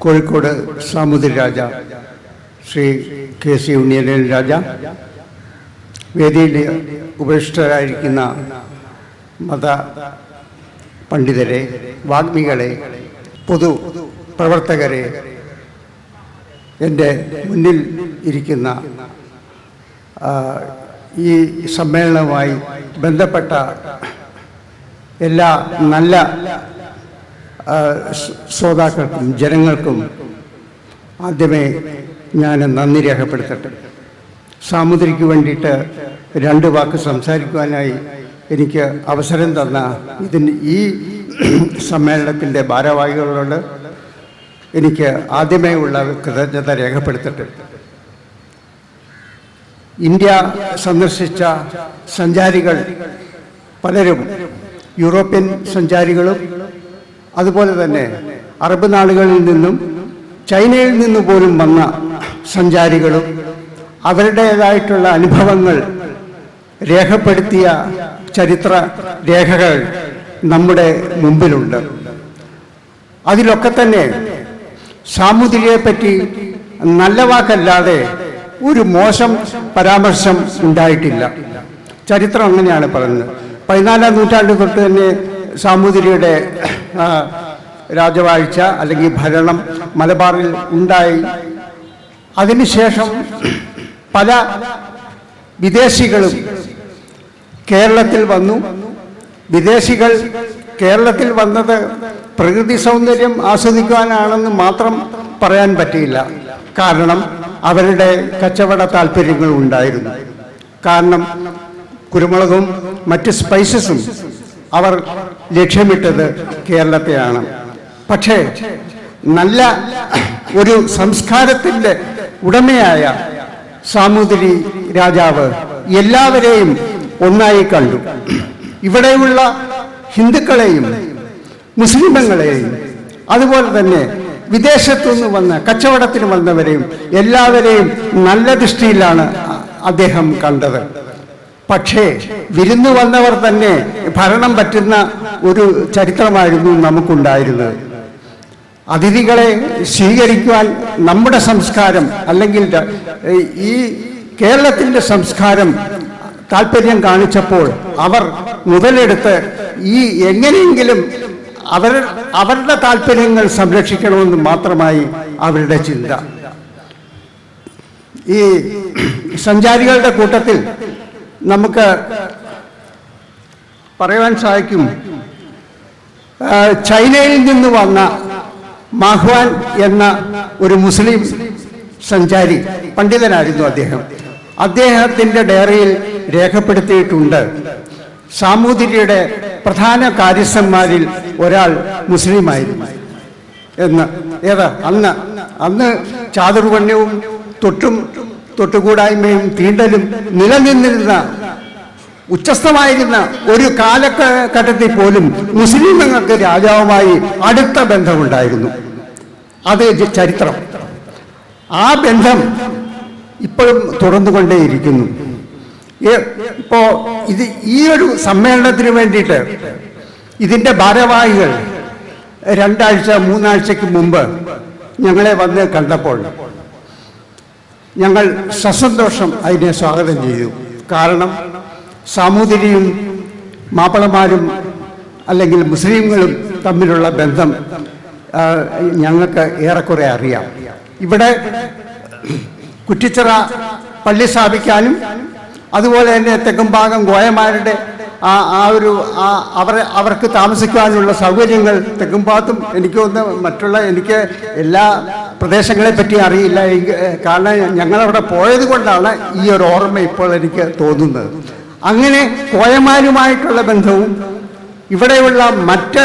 കോഴിക്കോട് സാമൂതിരി രാജ Shri KC ഉണ്ണിയേലൻ രാജ, വേദിയിൽ ഉപവിഷ്ടരായിരിക്കുന്ന മത പണ്ഡിതരെ, വാഗ്മികളെ, പൊതു പ്രവർത്തകരെ, എൻ്റെ മുന്നിൽ ഇരിക്കുന്ന ഈ സമ്മേളനവുമായി ബന്ധപ്പെട്ട എല്ലാ നല്ല ശ്രോതാക്കൾക്കും ജനങ്ങൾക്കും ആദ്യമേ ഞാൻ നന്ദി രേഖപ്പെടുത്തട്ടെ. സാമൂതിരിക്ക് വേണ്ടിയിട്ട് 2 വാക്ക് സംസാരിക്കുവാനായി എനിക്ക് അവസരം തന്ന ഈ സമ്മേളനത്തിൻ്റെ ഭാരവാഹികളോട് എനിക്ക് ആദ്യമേ ഉള്ള കൃതജ്ഞത രേഖപ്പെടുത്തട്ടെ. ഇന്ത്യ സന്ദർശിച്ച സഞ്ചാരികൾ പലരും യൂറോപ്യൻ സഞ്ചാരികളും അതുപോലെ തന്നെ അറബ് നാടുകളിൽ നിന്നും ചൈനയിൽ നിന്ന് പോലും വന്ന സഞ്ചാരികളും അവരുടേതായിട്ടുള്ള അനുഭവങ്ങൾ രേഖപ്പെടുത്തിയ ചരിത്ര രേഖകൾ നമ്മുടെ മുമ്പിലുണ്ട്. അതിലൊക്കെ തന്നെ സാമൂതിരിയെ പറ്റി നല്ല വാക്കല്ലാതെ ഒരു മോശം പരാമർശം ഉണ്ടായിട്ടില്ല. ചരിത്രം അങ്ങനെയാണ് പറയുന്നത്. 14-ാം നൂറ്റാണ്ട് തൊട്ട് തന്നെ സാമൂതിരിയുടെ രാജവാഴ്ച അല്ലെങ്കിൽ ഭരണം മലബാറിൽ ഉണ്ടായി. അതിനുശേഷം പല വിദേശികളും കേരളത്തിൽ വന്നു. വിദേശികൾ കേരളത്തിൽ വന്നത് പ്രകൃതി സൗന്ദര്യം ആസ്വദിക്കുവാനാണെന്ന് മാത്രം പറയാൻ പറ്റിയില്ല. കാരണം അവരുടെ കച്ചവട താല്പര്യങ്ങൾ ഉണ്ടായിരുന്നു. കാരണം കുരുമുളകും മറ്റ് സ്പൈസസും അവർ ലക്ഷ്യമിട്ടത് കേരളത്തെയാണ്. പക്ഷേ നല്ല ഒരു സംസ്കാരത്തിൻ്റെ ഉടമയായ സാമൂതിരി രാജാവ് എല്ലാവരെയും ഒന്നായി കണ്ടു. ഇവിടെയുള്ള ഹിന്ദുക്കളെയും മുസ്ലിമുകളെയും അതുപോലെ തന്നെ വിദേശത്തുനിന്ന് വന്ന കച്ചവടത്തിന് വന്നവരെയും എല്ലാവരെയും നല്ല ദൃഷ്ടിയിലാണ് അദ്ദേഹം കണ്ടത്. പക്ഷേ വിരുന്നു വന്നവർ തന്നെ ഭരണം പറ്റുന്ന ഒരു ചരിത്രമായിരുന്നു നമുക്കുണ്ടായിരുന്നത്. അതിഥികളെ സ്വീകരിക്കുവാൻ നമ്മുടെ സംസ്കാരം അല്ലെങ്കിൽ ഈ കേരളത്തിൻ്റെ സംസ്കാരം താല്പര്യം കാണിച്ചപ്പോൾ അവർ മുതലെടുത്ത് ഈ എങ്ങനെയെങ്കിലും അവരുടെ താല്പര്യങ്ങൾ സംരക്ഷിക്കണമെന്ന് മാത്രമായി അവരുടെ ചിന്ത. ഈ സഞ്ചാരികളുടെ കൂട്ടത്തിൽ നമുക്ക് പറയുവാൻ സാധിക്കും, ചൈനയിൽ നിന്ന് വന്ന മാഹ്വാൻ എന്ന ഒരു മുസ്ലിം സഞ്ചാരി, പണ്ഡിതനായിരുന്നു അദ്ദേഹം. അദ്ദേഹത്തിൻ്റെ ഡയറിയിൽ രേഖപ്പെടുത്തിയിട്ടുണ്ട്, സാമൂതിരിയുടെ പ്രധാന കാര്യസ്ഥന്മാരിൽ ഒരാൾ മുസ്ലിമായിരുന്നു എന്ന്. അന്ന് ചാതുർവർണ്ണ്യവും തൊട്ടുകൂടായ്മയും തീണ്ടലും നിലനിന്നിരുന്ന ഉച്ചസ്ഥമായിരുന്ന ഒരു കാലഘട്ടത്തിൽ പോലും മുസ്ലിമുകൾക്ക് രാജാവുമായി അടുത്ത ബന്ധമുണ്ടായിരുന്നു. അത് ചരിത്രം. ആ ബന്ധം ഇപ്പോഴും തുടർന്നുകൊണ്ടേയിരിക്കുന്നു. ഇപ്പോൾ ഈ ഒരു സമ്മേളനത്തിന് വേണ്ടിയിട്ട് ഇതിൻ്റെ ഭാരവാഹികൾ 2-3 ആഴ്ചയ്ക്ക് മുമ്പ് ഞങ്ങളെ വന്ന് കണ്ടപ്പോൾ ഞങ്ങൾ സസന്തോഷം അതിനെ സ്വാഗതം ചെയ്തു. കാരണം സാമൂതിരിയും മാപ്പിളമാരും അല്ലെങ്കിൽ മുസ്ലിങ്ങളും തമ്മിലുള്ള ബന്ധം ഞങ്ങൾക്ക് ഏറെക്കുറെ അറിയാം. ഇവിടെ കുറ്റിച്ചിറ പള്ളി സ്ഥാപിക്കാനും അതുപോലെ തന്നെ തെക്കുംഭാഗം ഗോയമാരുടെ അവർക്ക് താമസിക്കാനുള്ള സൗകര്യങ്ങൾ തെക്കുംഭാഗത്തും എനിക്ക് എല്ലാ പ്രദേശങ്ങളെ പറ്റി അറിയില്ല. കാരണം ഞങ്ങളവിടെ പോയത് കൊണ്ടാണ് ഈ ഒരു ഓർമ്മ ഇപ്പോൾ എനിക്ക് തോന്നുന്നത്. അങ്ങനെ കോയമാരുമായിട്ടുള്ള ബന്ധവും ഇവിടെയുള്ള മറ്റ്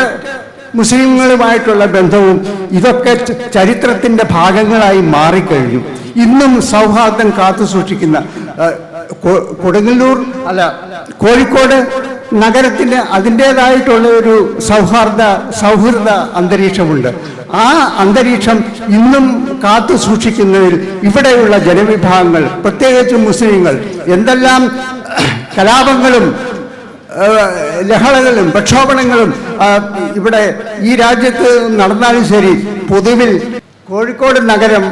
മുസ്ലിങ്ങളുമായിട്ടുള്ള ബന്ധവും ഇതൊക്കെ ചരിത്രത്തിൻ്റെ ഭാഗങ്ങളായി മാറിക്കഴിഞ്ഞു. ഇന്നും സൗഹാർദ്ദം കാത്തു സൂക്ഷിക്കുന്ന കോഴിക്കോട് നഗരത്തിന് അതിൻ്റേതായിട്ടുള്ള ഒരു സൗഹൃദ അന്തരീക്ഷമുണ്ട്. ആ അന്തരീക്ഷം ഇന്നും കാത്തു സൂക്ഷിക്കുന്നതിൽ ഇവിടെയുള്ള ജനവിഭാഗങ്ങൾ, പ്രത്യേകിച്ച് മുസ്ലിങ്ങൾ, എന്തെല്ലാം കലാപങ്ങളും ലഹളകളും പ്രക്ഷോഭങ്ങളും ഇവിടെ ഈ രാജ്യത്ത് നടന്നാലും ശരി, പൊതുവിൽ കോഴിക്കോട് നഗരം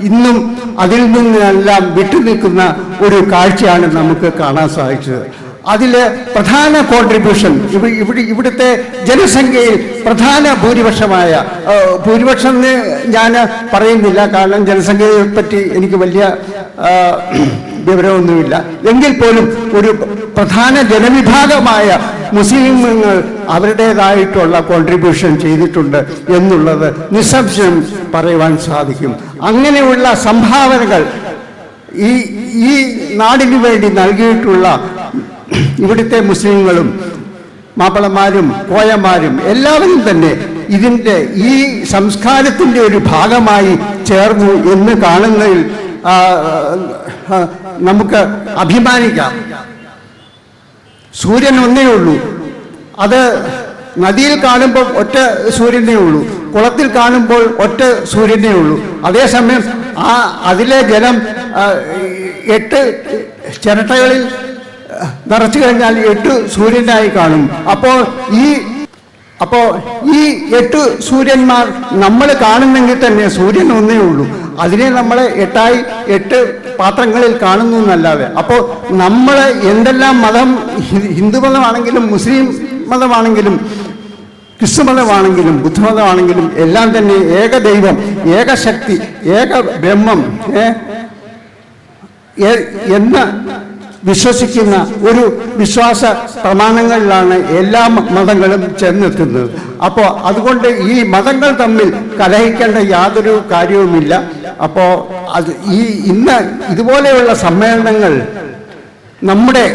ഇന്നും അതിൽ നിന്നെല്ലാം വിട്ടുനിൽക്കുന്ന ഒരു കാഴ്ചയാണ് നമുക്ക് കാണാൻ സാധിച്ചത്. അതിൽ പ്രധാന കോൺട്രിബ്യൂഷൻ ഇവിടുത്തെ ജനസംഖ്യയിൽ പ്രധാന ഭൂരിപക്ഷം ഞാൻ പറയുന്നില്ല, കാരണം ജനസംഖ്യയെ പറ്റി എനിക്ക് വലിയ വിവരമൊന്നുമില്ല. എങ്കിൽ പോലും ഒരു പ്രധാന ജനവിഭാഗമായ മുസ്ലിങ്ങൾ അവരുടേതായിട്ടുള്ള കോൺട്രിബ്യൂഷൻ ചെയ്തിട്ടുണ്ട് എന്നുള്ളത് നിസ്സംശയം പറയുവാൻ സാധിക്കും. അങ്ങനെയുള്ള സംഭാവനകൾ ഈ നാടിനു വേണ്ടി നൽകിയിട്ടുള്ള ഇവിടുത്തെ മുസ്ലിങ്ങളും മാപ്പിളമാരും കോയമാരും എല്ലാവരും തന്നെ ഈ സംസ്കാരത്തിൻ്റെ ഒരു ഭാഗമായി ചേർന്നു എന്ന് കാണുന്നതിൽ നമുക്ക് അഭിമാനിക്കാം. സൂര്യൻ ഒന്നേ ഉള്ളൂ, അത് നദിയിൽ കാണുമ്പോൾ ഒറ്റ സൂര്യനേ ഉള്ളൂ, കുളത്തിൽ കാണുമ്പോൾ ഒറ്റ സൂര്യനേ ഉള്ളൂ. അതേസമയം അതിലെ ജലം 8 ചിരട്ടകളിൽ നിറച്ചു കഴിഞ്ഞാൽ 8 സൂര്യനായി കാണും. അപ്പോൾ ഈ 8 സൂര്യന്മാർ നമ്മൾ കാണുന്നെങ്കിൽ തന്നെ സൂര്യൻ ഒന്നേ ഉള്ളൂ. അതിനെ നമ്മൾ 8 പാത്രങ്ങളിൽ കാണുന്നു എന്നല്ലാതെ. അപ്പോൾ നമ്മൾ എന്തെല്ലാം മതം, ഹിന്ദു മതമാണെങ്കിലും മുസ്ലിം മതമാണെങ്കിലും ക്രിസ്തു മതമാണെങ്കിലും ബുദ്ധമതമാണെങ്കിലും എല്ലാം തന്നെ ഏകദൈവം, ഏകശക്തി, ഏക ബ്രഹ്മം എന്ന് വിശ്വസിക്കുന്ന ഒരു വിശ്വാസ പ്രമാണങ്ങളിലാണ് എല്ലാ മതങ്ങളും ചെന്നെത്തുന്നത്. അപ്പോൾ അതുകൊണ്ട് ഈ മതങ്ങൾ തമ്മിൽ കലഹിക്കേണ്ട യാതൊരു കാര്യവുമില്ല. അപ്പോൾ ഇന്ന് ഇതുപോലെയുള്ള സമ്മേളനങ്ങൾ നമ്മുടെ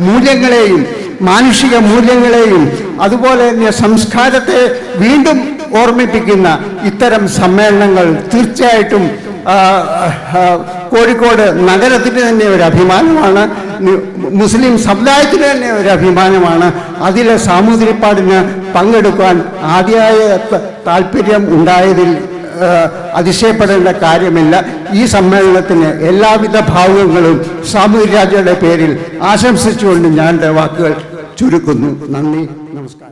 മൂല്യങ്ങളെയും മാനുഷിക മൂല്യങ്ങളെയും അതുപോലെ തന്നെ സംസ്കാരത്തെ വീണ്ടും ഓർമ്മിപ്പിക്കുന്ന ഇത്തരം സമ്മേളനങ്ങൾ തീർച്ചയായിട്ടും കോഴിക്കോട് നഗരത്തിന് തന്നെ ഒരു അഭിമാനമാണ്, മുസ്ലിം സമുദായത്തിന് തന്നെ ഒരു അഭിമാനമാണ്. അതിലെ സാമൂതിരിപ്പാടിന് പങ്കെടുക്കാൻ ആദ്യമായ താല്പര്യം ഉണ്ടായതിൽ അതിശയപ്പെടേണ്ട കാര്യമില്ല. ഈ സമ്മേളനത്തിന് എല്ലാവിധ ഭാവുകങ്ങളും സാമൂതിരി രാജയുടെ പേരിൽ ആശംസിച്ചുകൊണ്ട് ഞാൻ എൻ്റെ വാക്കുകൾ ചുരുക്കുന്നു. നന്ദി, നമസ്കാരം.